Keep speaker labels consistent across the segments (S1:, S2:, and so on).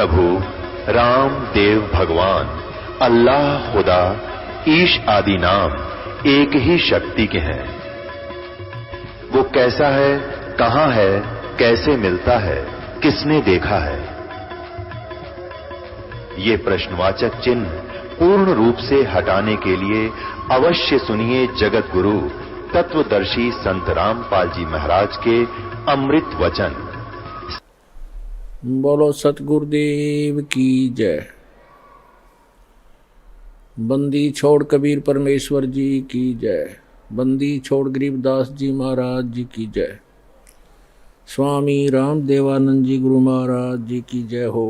S1: प्रभु राम देव भगवान अल्लाह खुदा ईश आदि नाम एक ही शक्ति के हैं। वो कैसा है, कहां है, कैसे मिलता है, किसने देखा है? ये प्रश्नवाचक चिन्ह पूर्ण रूप से हटाने के लिए अवश्य सुनिए जगत गुरु तत्वदर्शी संत रामपाल जी महाराज के अमृत वचन।
S2: बोलो सतगुरुदेव की जय। बंदी छोड़ कबीर परमेश्वर जी की जय। बंदी छोड़ गरीबदास जी महाराज जी की जय। स्वामी राम देवानंद जी गुरु महाराज जी की जय हो।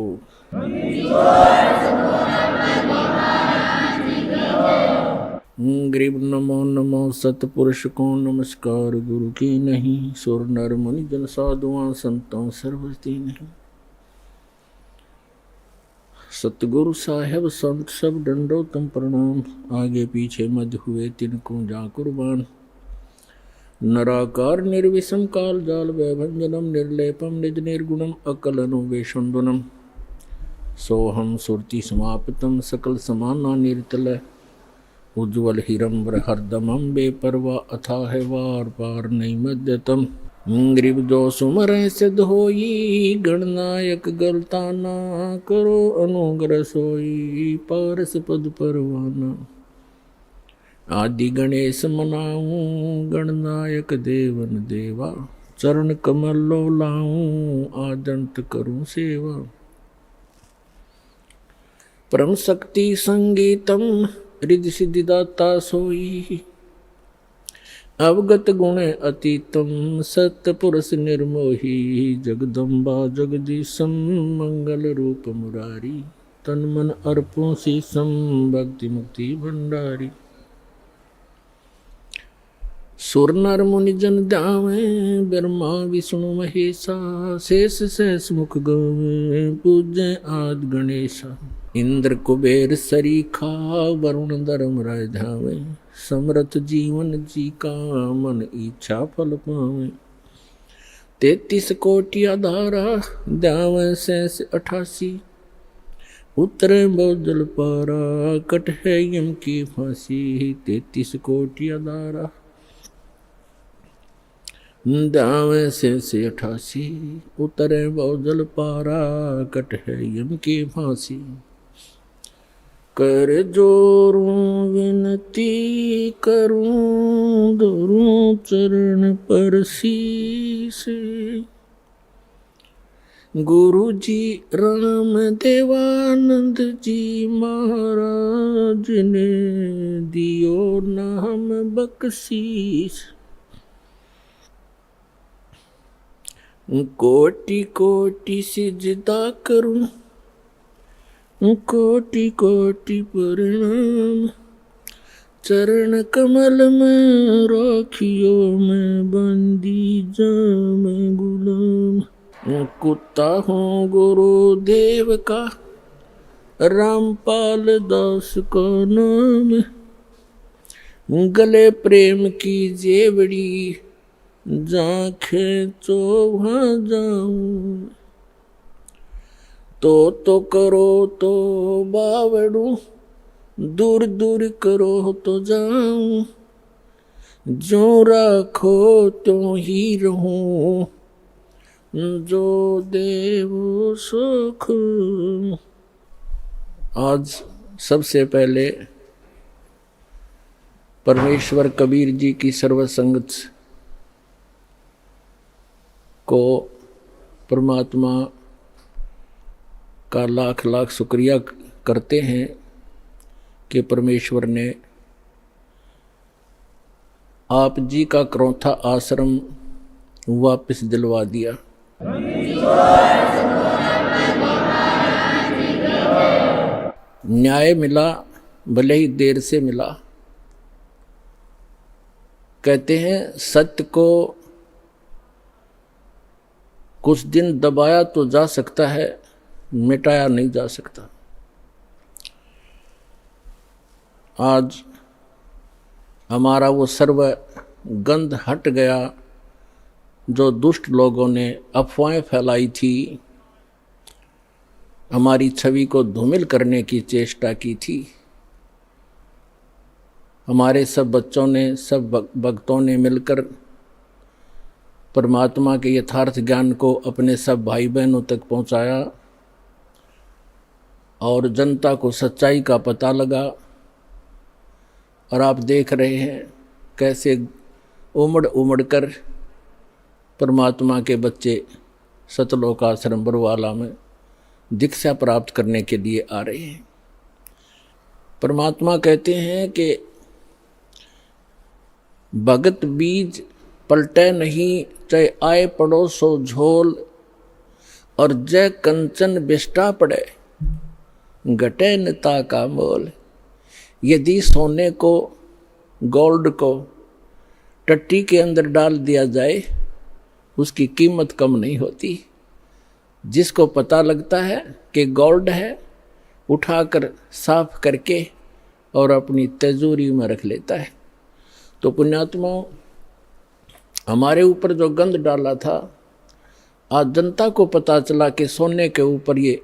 S2: गरीब नमो नमो सतपुरुष को नमस्कार गुरु की नहीं। सुर नर मुनि जन साधुआं संतों सर्वस्ती नहीं। सतगुरु साहेब संत सब डंडो तुम प्रणाम। आगे पीछे मध्य हुए तिनको जा कुर्बान। नराकार निर्विषम काल जाल वैभंजनम निर्लेपम निज निर्गुणम अकलनो वेशुंदुनम। सोहम सुरति समाप्तम सकल समाना निर्तल। उज्ज्वल हिरम्बर हरदमम बेपरवा अथाह वार पार नहीं मध्यतम। गरीब जो सुमर सिद्ध होई गणनायक गलताना। करो अनुग्रह सोई पारस पद परवाना। आदि गणेश मनाऊं गणनायक देवन देवा। चरण कमल लो लाऊं आदंत करूं सेवा। परम शक्ति संगीतम रिद्धि सिद्धि दाता सोई। अवगत गुण अतीतम सतपुरुष निर्मोही। जगदम्बा जगदीशम मंगल रूप मुरारी। तन मन अर्पों शीसम भक्ति मुक्ति भंडारी। सुर नर मुनि जन ध्यावे ब्रह्मा विष्णु महेशा। शेष शेष मुख गावे पूज्य आदि गणेशा। इंद्र कुबेर सरीखा वरुण धर्म राय धावे। समर्थ जीवन जी का मन इच्छा फल पावे। 33 कोटि आधारा ध्यावे शेष 88। उतरे बहुजल पारा कट है यम की फांसी। 33 कोटि आधारा ध्यावे शेष 88। उतरे बहुजल पारा कट है यम की फांसी। कर जोरूं विनती करूं धरूं चरण पर शीस। गुरु जी राम देवानंद जी महाराज ने दियो नाम बख्शीस। कोटि कोटि सिजदा करूं कोटि कोटि प्रणाम। चरण कमल में राखियो मैं बंदी जाम गुलाम। कुत्ता हूँ गुरुदेव का रामपाल दास का नाम। गले प्रेम की जेवड़ी जा खेचो वहाँ जाऊं। तो करो तो बावड़ू दूर दूर करो तो जाऊं। जो राखो तो ही रहूं जो देवो सुख। आज सबसे पहले परमेश्वर कबीर जी की सर्वसंगत को परमात्मा का लाख लाख शुक्रिया करते हैं कि परमेश्वर ने आप जी का क्रौथा आश्रम वापस दिलवा दिया। न्याय मिला भले ही देर से मिला। कहते हैं सत्य को कुछ दिन दबाया तो जा सकता है, मिटाया नहीं जा सकता। आज हमारा वो सर्व गंध हट गया जो दुष्ट लोगों ने अफवाहें फैलाई थी हमारी छवि को धूमिल करने की चेष्टा की थी। हमारे सब बच्चों ने, सब भक्तों ने मिलकर परमात्मा के यथार्थ ज्ञान को अपने सब भाई बहनों तक पहुंचाया और जनता को सच्चाई का पता लगा। और आप देख रहे हैं कैसे उमड़ उमड़ कर परमात्मा के बच्चे सतलोक आश्रम बरवाला में दीक्षा प्राप्त करने के लिए आ रहे हैं। परमात्मा कहते हैं कि भगत बीज पलटे नहीं, चाहे आए पड़ो सो झोल, और जय कंचन बिष्टा पड़े घटे नता का मोल। यदि सोने को, गोल्ड को टट्टी के अंदर डाल दिया जाए, उसकी कीमत कम नहीं होती। जिसको पता लगता है कि गोल्ड है, उठाकर साफ करके और अपनी तिजोरी में रख लेता है। तो पुण्यात्माओं, हमारे ऊपर जो गंध डाला था, आज जनता को पता चला कि सोने के ऊपर ये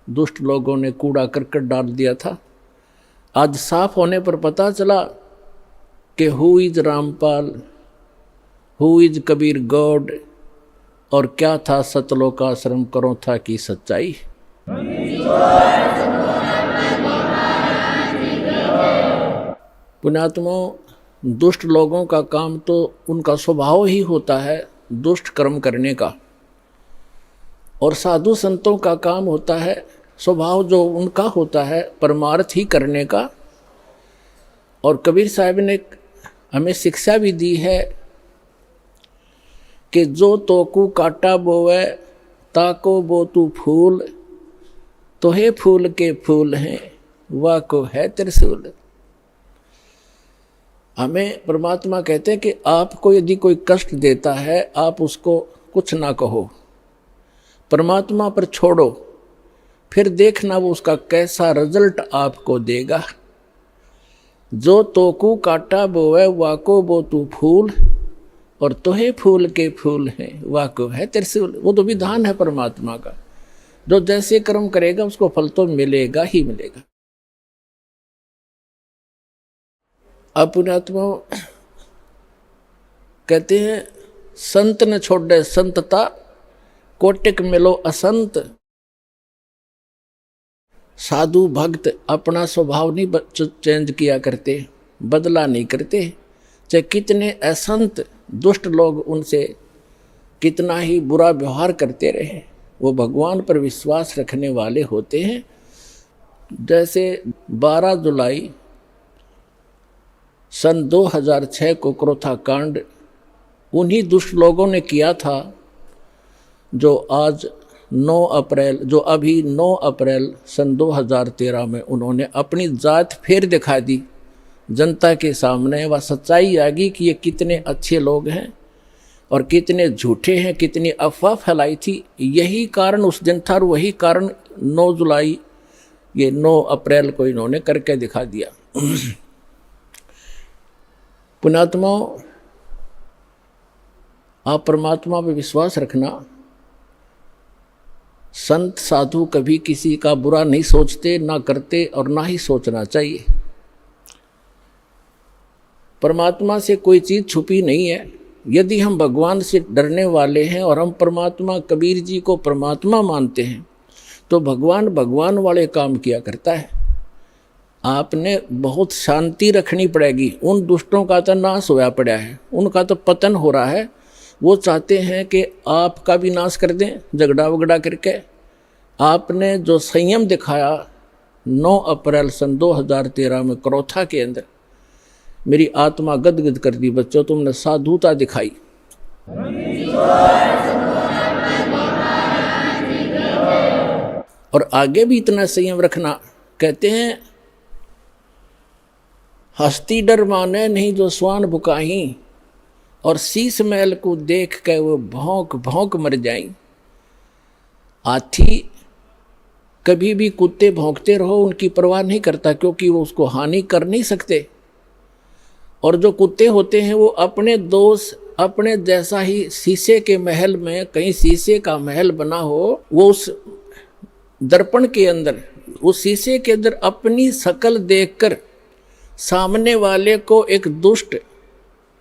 S2: दुष्ट लोगों ने कूड़ा करकट डाल दिया था। आज साफ होने पर पता चला कि who is Rampal, who is Kabir God, और क्या था सतलोक आश्रम करो था की सच्चाई। पुण्यात्माओं, दुष्ट लोगों का काम तो उनका स्वभाव ही होता है दुष्ट कर्म करने का, और साधु संतों का काम होता है स्वभाव जो उनका होता है परमार्थ ही करने का। और कबीर साहब ने हमें शिक्षा भी दी है कि जो तोकू काटा बोवे ताको बो तू फूल, तो हे फूल के फूल हैं वाह को है त्रिशूल। हमें परमात्मा कहते हैं कि आपको यदि कोई कष्ट देता है, आप उसको कुछ ना कहो, परमात्मा पर छोड़ो, फिर देखना वो उसका कैसा रिजल्ट आपको देगा। जो तोकू काटा बोवे वाको बो तू फूल, और तोहे फूल के फूल हैं वाको है त्रिशूल। वो तो विधान है परमात्मा का, जो जैसे कर्म करेगा उसको फल तो मिलेगा ही मिलेगा। अब पुण्यात्मा कहते हैं संत न छोड़े संतता, कोटिक मिलो असंत। साधु भक्त अपना स्वभाव नहीं चेंज किया करते, बदला नहीं करते, चाहे कितने असंत दुष्ट लोग उनसे कितना ही बुरा व्यवहार करते रहे, वो भगवान पर विश्वास रखने वाले होते हैं। जैसे 12 जुलाई सन 2006 को क्रोथा कांड उन्हीं दुष्ट लोगों ने किया था, जो आज 9 अप्रैल, जो अभी 9 अप्रैल सन 2013 में उन्होंने अपनी जात फिर दिखा दी जनता के सामने। वह सच्चाई आ गई कि ये कितने अच्छे लोग हैं और कितने झूठे हैं, कितनी अफवाह फैलाई थी। यही कारण उस दिन था और वही कारण 9 जुलाई, ये 9 अप्रैल को इन्होंने करके दिखा दिया। पुण्यात्माओं, आप परमात्मा पे विश्वास रखना। संत साधु कभी किसी का बुरा नहीं सोचते, ना करते और ना ही सोचना चाहिए। परमात्मा से कोई चीज़ छुपी नहीं है। यदि हम भगवान से डरने वाले हैं और हम परमात्मा, कबीर जी को परमात्मा मानते हैं, तो भगवान भगवान वाले काम किया करता है। आपने बहुत शांति रखनी पड़ेगी। उन दुष्टों का तो नाश होया पड़ा है, उनका तो पतन हो रहा है। वो चाहते हैं कि आपका भी नाश कर दें झगड़ा वगड़ा करके। आपने जो संयम दिखाया 9 अप्रैल सन 2013 में क्रोथा के अंदर, मेरी आत्मा गदगद कर दी। बच्चों, तुमने साधुता दिखाई। और आगे भी इतना संयम रखना। कहते हैं हस्ती डर माने नहीं जो स्वान बुकाही, और शीश महल को देख के वो भौंक भौंक मर जाई। हाथी कभी भी कुत्ते भौंकते रहो उनकी परवाह नहीं करता, क्योंकि वो उसको हानि कर नहीं सकते। और जो कुत्ते होते हैं वो अपने दोस्त, अपने जैसा ही शीशे के महल में, कहीं शीशे का महल बना हो, वो उस दर्पण के अंदर, उस शीशे के अंदर अपनी शकल देखकर सामने वाले को एक दुष्ट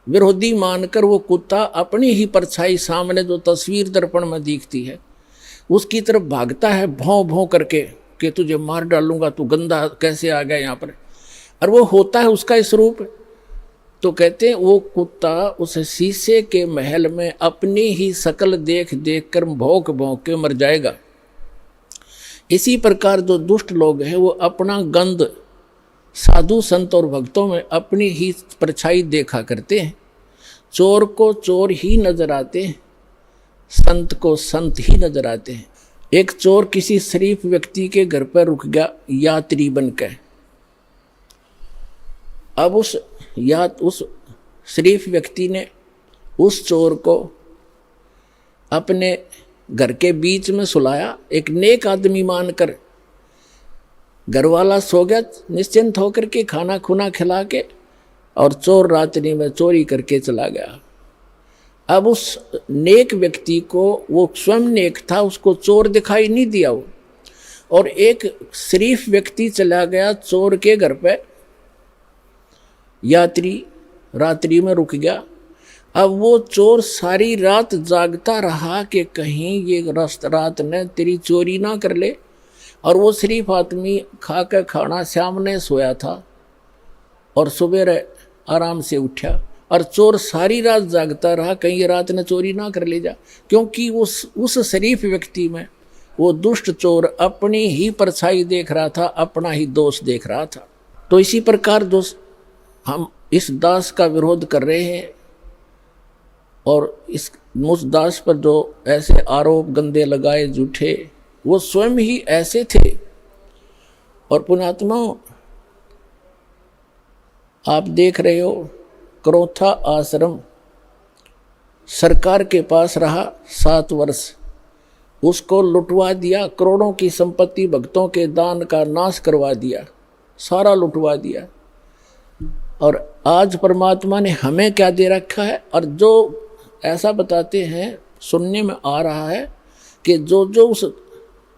S2: विरोधी मानकर वो कुत्ता अपनी ही परछाई सामने जो तस्वीर दर्पण में दिखती है उसकी तरफ भागता है भौं भौं करके कि तुझे मार डालूंगा, तू गंदा कैसे आ गया यहाँ पर। और वो होता है उसका स्वरूप। तो कहते हैं वो कुत्ता उस शीशे के महल में अपनी ही शकल देख देख कर भौंक भौंक के मर जाएगा। इसी प्रकार जो दुष्ट लोग हैं वो अपना गंध साधु संत और भक्तों में अपनी ही परछाई देखा करते हैं। चोर को चोर ही नजर आते हैं, संत को संत ही नजर आते हैं। एक चोर किसी शरीफ व्यक्ति के घर पर रुक गया यात्री बनकर। अब उस शरीफ व्यक्ति ने उस चोर को अपने घर के बीच में सुलाया, एक नेक आदमी मानकर। घर वाला सो गया निश्चिंत होकर के, खाना खुना खिला के, और चोर रात्रि में चोरी करके चला गया। अब उस नेक व्यक्ति को, वो स्वयं नेक था, उसको चोर दिखाई नहीं दिया वो, और एक शरीफ व्यक्ति चला गया चोर के घर पे, यात्री रात्रि में रुक गया। अब वो चोर सारी रात जागता रहा कि कहीं ये रात ने तेरी चोरी ना कर ले। और वो शरीफ आदमी खा कर खाना सामने सोया था और सुबह आराम से उठा, और चोर सारी रात जागता रहा कहीं ये रात ने चोरी ना कर ले जा, क्योंकि उस शरीफ व्यक्ति में वो दुष्ट चोर अपनी ही परछाई देख रहा था, अपना ही दोष देख रहा था। तो इसी प्रकार दोस्त हम इस दास का विरोध कर रहे हैं, और उस दास पर जो ऐसे आरोप गंदे लगाए झूठे, वो स्वयं ही ऐसे थे। और पुण्यात्माओं, आप देख रहे हो क्रोथा आश्रम सरकार के पास रहा 7 वर्ष, उसको लुटवा दिया, करोड़ों की संपत्ति भक्तों के दान का नाश करवा दिया, सारा लुटवा दिया। और आज परमात्मा ने हमें क्या दे रखा है। और जो ऐसा बताते हैं, सुनने में आ रहा है कि जो उस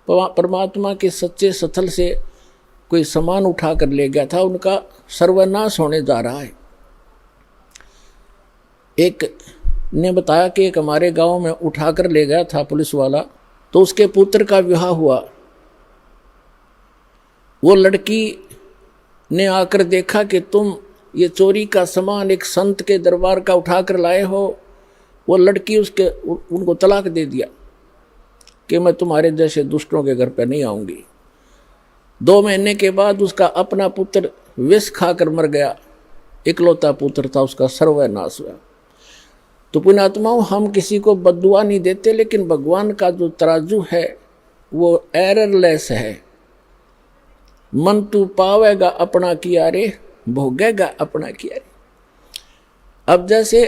S2: परमात्मा के सच्चे स्थल से कोई सामान उठा कर ले गया था, उनका सर्वनाश होने जा रहा है। एक ने बताया कि एक हमारे गांव में उठा कर ले गया था पुलिस वाला, तो उसके पुत्र का विवाह हुआ। वो लड़की ने आकर देखा कि तुम ये चोरी का सामान एक संत के दरबार का उठा कर लाए हो। वो लड़की उनको तलाक दे दिया कि मैं तुम्हारे जैसे दुष्टों के घर पर नहीं आऊंगी। 2 महीने के बाद उसका अपना पुत्र विष खाकर मर गया, इकलौता पुत्र था, उसका सर्वनाश हुआ। तो पुण्यात्माओं, हम किसी को बद्दुआ नहीं देते, लेकिन भगवान का जो तराजू है वो एररलेस है। मन तू पावेगा अपना किया रे, भोगेगा अपना किया रे। अब जैसे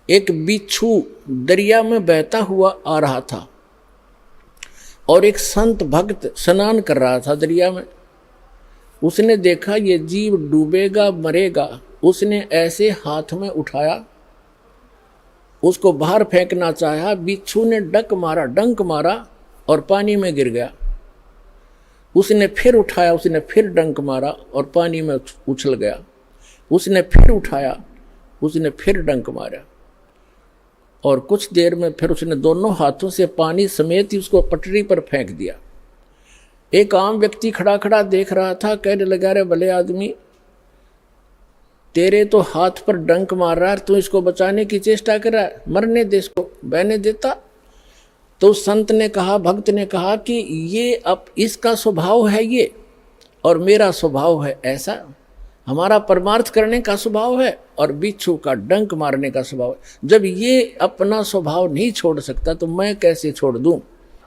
S2: एक बिच्छू दरिया में बहता हुआ आ रहा था, और एक संत भक्त स्नान कर रहा था दरिया में। उसने देखा ये जीव डूबेगा मरेगा, उसने ऐसे हाथ में उठाया, उसको बाहर फेंकना चाहा। बिच्छू ने डंक मारा और पानी में गिर गया। उसने फिर उठाया, उसने फिर डंक मारा और पानी में उछल गया। उसने फिर उठाया, उसने फिर डंक मारा, और कुछ देर में फिर उसने दोनों हाथों से पानी समेत ही उसको पटरी पर फेंक दिया। एक आम व्यक्ति खड़ा खड़ा देख रहा था, कहने लगा, रे भले आदमी, तेरे तो हाथ पर डंक मार रहा है, तू इसको बचाने की चेष्टा कर रहा है, मरने दे, इसको बहने देता। तो संत ने कहा, भक्त ने कहा कि ये अब इसका स्वभाव है ये, और मेरा स्वभाव है ऐसा। हमारा परमार्थ करने का स्वभाव है और बिच्छू का डंक मारने का स्वभाव है। जब ये अपना स्वभाव नहीं छोड़ सकता तो मैं कैसे छोड़ दूं।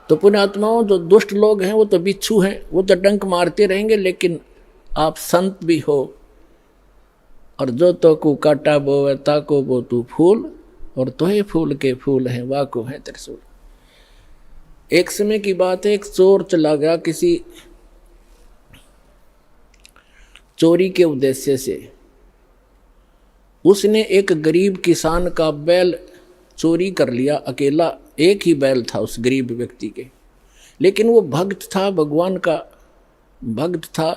S2: तो पुण्यात्माओं, जो दुष्ट लोग हैं वो तो बिच्छू हैं, वो तो डंक मारते रहेंगे, लेकिन आप संत भी हो। और जो तो को काटा बोवे ताको बो तू फूल, और तोहे फूल के फूल हैं वाको है त्रिशूल। एक समय की बात है, एक चोर चला गया किसी चोरी के उद्देश्य से। उसने एक गरीब किसान का बैल चोरी कर लिया, अकेला एक ही बैल था उस गरीब व्यक्ति के, लेकिन वो भक्त था, भगवान का भक्त था,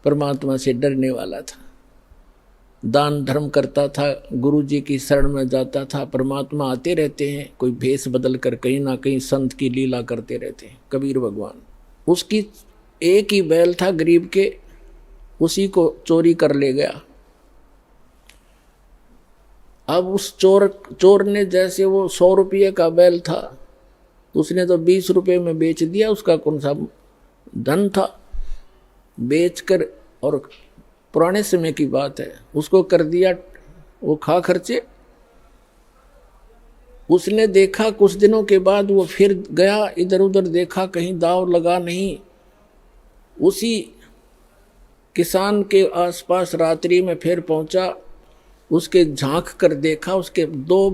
S2: परमात्मा से डरने वाला था, दान धर्म करता था, गुरु जी की शरण में जाता था। परमात्मा आते रहते हैं, कोई भेष बदल कर कहीं ना कहीं संत की लीला करते रहते हैं, कबीर भगवान। उसकी एक ही बैल था गरीब के, उसी को चोरी कर ले गया। अब उस चोर ने, जैसे वो 100 रुपये का बैल था, उसने तो 20 रुपये में बेच दिया। उसका कौन सा धन था, बेचकर, और पुराने समय की बात है, उसको कर दिया वो खा खर्चे। उसने देखा कुछ दिनों के बाद वो फिर गया, इधर उधर देखा, कहीं दाव लगा नहीं। उसी किसान के आसपास रात्रि में फिर पहुंचा, उसके झांक कर देखा, उसके दो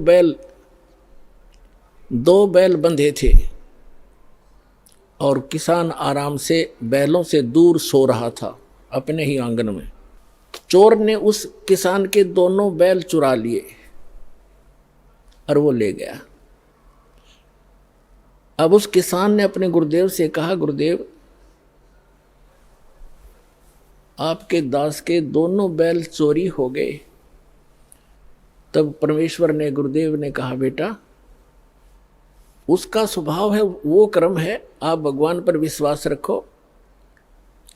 S2: बैल बंधे थे और किसान आराम से बैलों से दूर सो रहा था अपने ही आंगन में। चोर ने उस किसान के दोनों बैल चुरा लिए और वो ले गया। अब उस किसान ने अपने गुरुदेव से कहा, गुरुदेव आपके दास के दोनों बैल चोरी हो गए। तब परमेश्वर ने, गुरुदेव ने कहा, बेटा उसका स्वभाव है, वो कर्म है, आप भगवान पर विश्वास रखो।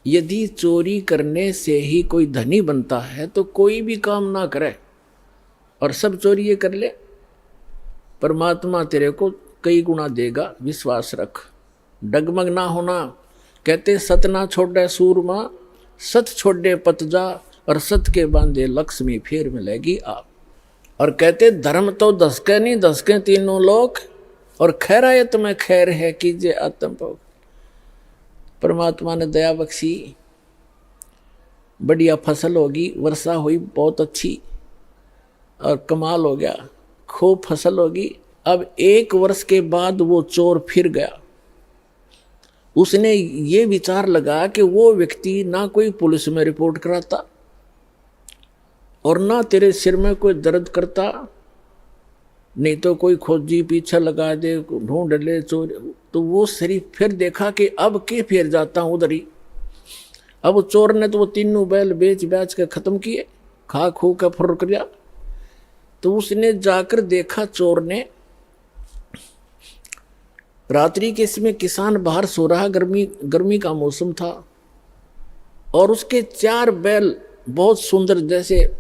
S2: यदि चोरी करने से ही कोई धनी बनता है तो कोई भी काम ना करे और सब चोरी ये कर ले, परमात्मा तेरे को कई गुना देगा, विश्वास रख, डगमग ना होना। कहते सत ना छोड़े सूरमा, सत छोड़े पतजा, और सत के बांधे लक्ष्मी फिर मिलेगी आप। और कहते धर्म तो दसके नहीं, दसके तीनों लोक, और खैरायत में खैर है कीजिए आत्म भोग। परमात्मा ने दया बख्शी, बढ़िया फसल होगी, वर्षा हुई बहुत अच्छी और कमाल हो गया, खूब फसल होगी। अब 1 वर्ष के बाद वो चोर फिर गया। उसने ये विचार लगा कि वो व्यक्ति ना कोई पुलिस में रिपोर्ट कराता और ना तेरे सिर में कोई दर्द करता, नहीं तो कोई खोजी पीछे लगा दे, ढूंढ ले चोर। तो वो शरीफ फिर देखा कि अब के फिर जाता हूं उधर ही। अब चोर ने तो वो तीनों बैल बेच के खत्म किए, खा खू के फुर किया। तो उसने जाकर देखा, चोर ने, रात्रि के समय किसान बाहर सो रहा, गर्मी का मौसम था, और उसके 4 बैल बहुत सुंदर, जैसे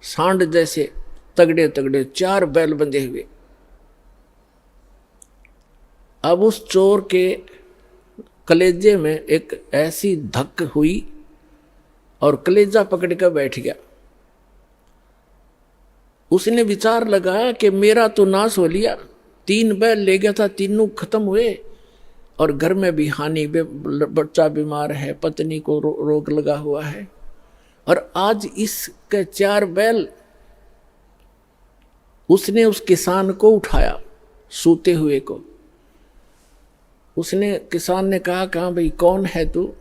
S2: सांड जैसे तगड़े तगड़े 4 बैल बंधे हुए। अब उस चोर के कलेजे में एक ऐसी धक हुई और कलेजा पकड़ कर बैठ गया। उसने विचार लगाया कि मेरा तो नाश हो लिया, 3 बैल ले गया था, तीनों खत्म हुए, और घर में भी हानि, बच्चा बीमार है, पत्नी को रोग लगा हुआ है, और आज इसके 4 बैल। उसने उस किसान को उठाया, सूते हुए को। उसने, किसान ने कहा, भाई कौन है तू?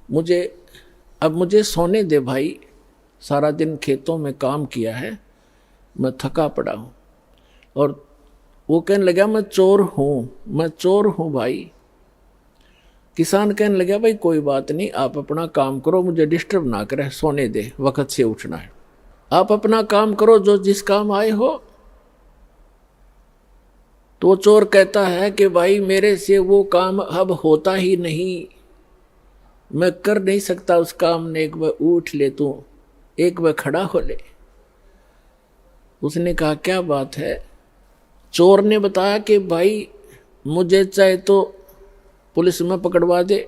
S2: मुझे सोने दे भाई, सारा दिन खेतों में काम किया है, मैं थका पड़ा हूं। और वो कहने लगा, मैं चोर हूं भाई। किसान कहने लगा, भाई कोई बात नहीं, आप अपना काम करो, मुझे डिस्टर्ब ना करे, सोने दे, वक्त से उठना है, आप अपना काम करो, जो जिस काम आए हो। तो चोर कहता है कि भाई मेरे से वो काम अब होता ही नहीं, मैं कर नहीं सकता उस काम ने, एक बार उठ ले तू, एक बार खड़ा हो ले। उसने कहा, क्या बात है? चोर ने बताया कि भाई मुझे चाहे तो पुलिस में पकड़वा दे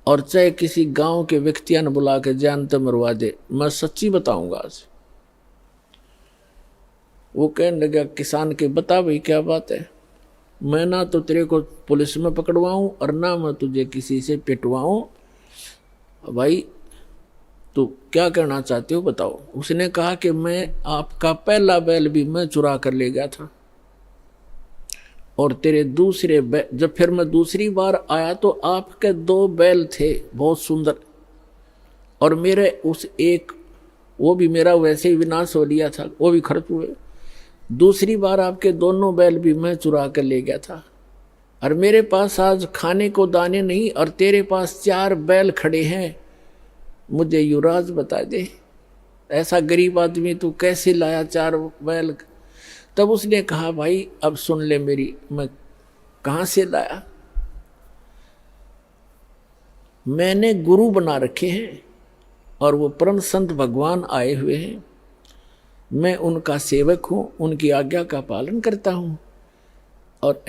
S2: और चाहे किसी गांव के व्यक्तियों ने बुला के जान तो मरवा दे, मैं सच्ची बताऊंगा आज। वो कहने लगा, किसान के, बता भाई क्या बात है? मैं ना तो तेरे को पुलिस में पकड़वाऊं और ना मैं तुझे किसी से पिटवाऊं, भाई तो क्या करना चाहते हो बताओ। उसने कहा कि मैं आपका पहला बैल भी मैं चुरा कर ले गया था, और तेरे दूसरे बैल, जब फिर मैं दूसरी बार आया तो आपके 2 बैल थे बहुत सुंदर, और मेरे उस एक, वो भी मेरा वैसे ही विनाश हो लिया था, वो भी खर्च हुए। दूसरी बार आपके दोनों बैल भी मैं चुरा कर ले गया था, और मेरे पास आज खाने को दाने नहीं, और तेरे पास 4 बैल खड़े हैं, मुझे युवराज बता दे, ऐसा गरीब आदमी तू कैसे लाया 4 बैल। तब उसने कहा भाई अब सुन ले मेरी, मैं कहाँ से लाया, मैंने गुरु बना रखे हैं और वो परम संत भगवान आए हुए हैं, मैं उनका सेवक हूँ, उनकी आज्ञा का पालन करता हूँ। और